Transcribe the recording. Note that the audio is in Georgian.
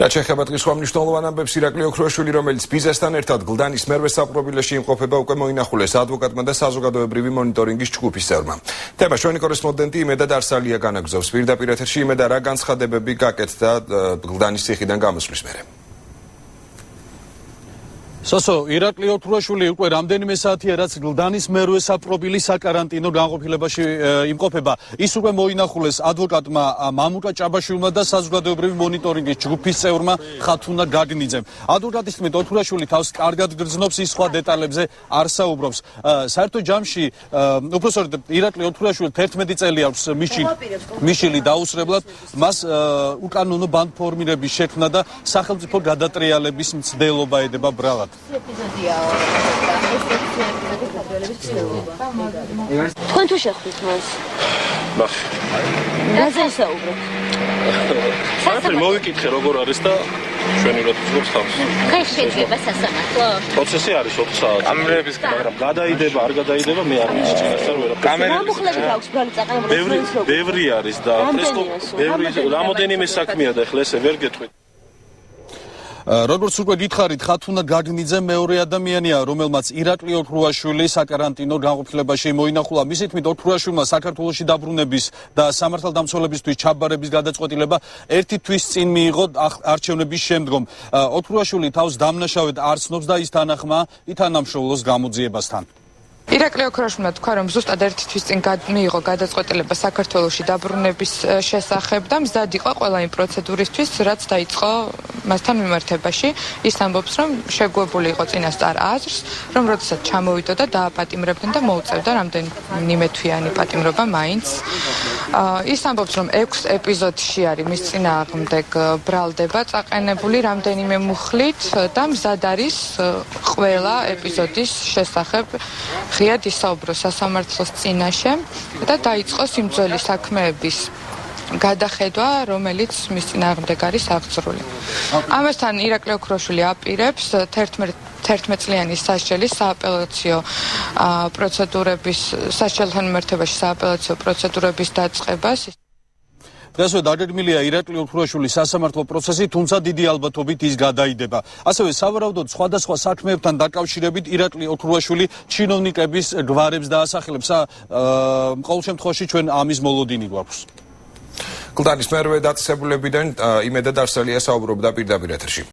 რაც შეეხება დღის სხვა მნიშვნელოვან ამბებს, ირაკლი ოქროაშვილი, რომელიც ბიზესთან ერთად გლდანის მერვე საპყრობილეში იმყოფება, უკვე მოინახულეს ადვოკატმა და საზოგადოებრივი მონიტორინგის ჯგუფის წევრმა. თემა ჩვენი კორესპონდენტი იმედა დარსალია განაგზავს. პირდაპირ ეთერში იმედა, რა განცხადებები გაკეთდა გლდანის ციხიდან გამოსვლის მერე. სოსო, ირაკლი ოქროაშვილი უკვე რამდენიმე საათია, რაც გლდანის მერვე საპყრობილი საკარანტინო განყოფილებაში იმყოფება. ის უკვე მოინახულეს ადვოკატმა მამუკა ჭაბაშვილმა და საზოგადოებრივი მონიტორინგის ჯგუფის წევრმა ხათუნა გაგნიძემ. ადვოკატის თქმით, ოქროაშვილი თავს კარგად გრძნობს, ის სხვა დეტალებზე არ საუბრობს. საერთო ჯამში, უпроსტოდ ირაკლი ოქროაშვილი 11 წელი აქვს მიშილი დაუსრებლად, მას უკანონო ბანდფორმირების შექმნა და სახელმწიფო გადატრიალების მცდელობა ედება ბრალად. თქვენ თუ შეხვდით მას? რაზე საუბრობთ? საერთოდ მოვიკითხე როგორ არის და ჩვენი როდ ვწვევს თავს. ხეს შეიძლება სასამართლო? პროცესი არის 4 საათი. კამერების მაგრამ გადაიდება, არ გადაიდება, მე არ ვიცი წინასწარ ვერაფერს. გამომხლებით აქვს ბრალი წაყენებული. ბევრი არის და ბევრი რამოდენიმე საქმეა და ეხლა ესე ვერ გეტყვით. როგორც უკვე გითხარით, ხათუნა გაგნიძე მეორე ადამიანია, რომელმაც ირაკლი ოქროაშვილი საკარანტინო განყოფილებაში მოინახულა. მისი თქმით, ოქროაშვილმა საქართველოში დაბრუნების და სამართალდამცველებისთვის ჩაბარების გადაწყვეტილება 1 თვის წინ მიიღო არჩევნების შემდგომ. ოქროაშვილი თავს დამნაშავედ არ ცნობს და ის ითანამშრომლობს გამოძიებასთან. ირაკლი ოქროაშვილმა თქვა, რომ ზუსტად 1 თვის წინ მიიღო გადაწყვეტილება საქართველოში დაბრუნების შესახებ და მზად იყო ყველა იმ პროცედურისთვის, რაც დაიწყო მასთან მიმართებაში. ის ამბობს, რომ შეგუებული იყო წინასწარ აზრს, რომ როდესაც ჩამოვიდა და დააპატიმრებდნენ და მოუწევდა რამდენიმე თვიანი პატიმრობა მაინც. ის ამბობს, რომ 6 ეპიზოდში არის მის წინააღმდეგ ბრალდება წაყენებული რამდენიმე მუხლით და მზად არის ყველა ეპიზოდის შესახებ ღიად ისაუბრო სასამართლოს წინაშე და დაიწყო სიმძველი საქმეების გადახედვა, რომელიც მის წინააღმდეგ არის აღძრული. ამასთან ირაკლი ოქროაშვილი აპირებს 11 წლიანი სასჯელის სააპელაციო პროცედურების სასჯელთან მიმართებაში სააპელაციო პროცედურების დაწყებას. დღესვე დაგეგმილია ირაკლი ოქროაშვილის სასამართლო პროცესი, თუმცა დიდი ალბათობით ის გადაიდება. ასევე სავარაუდოდ სხვადასხვა საქმეებთან დაკავშირებით ირაკლი ოქროაშვილი ჩინოვნიკების გვარებს დაასახელებს. ყოველ შემთხვევაში ჩვენ ამის მოლოდინი გვაქვს. გლდანის მერვე დაწესებულებიდან იმედა დარსალია საუბრობდა პირდაპირ ეთერში.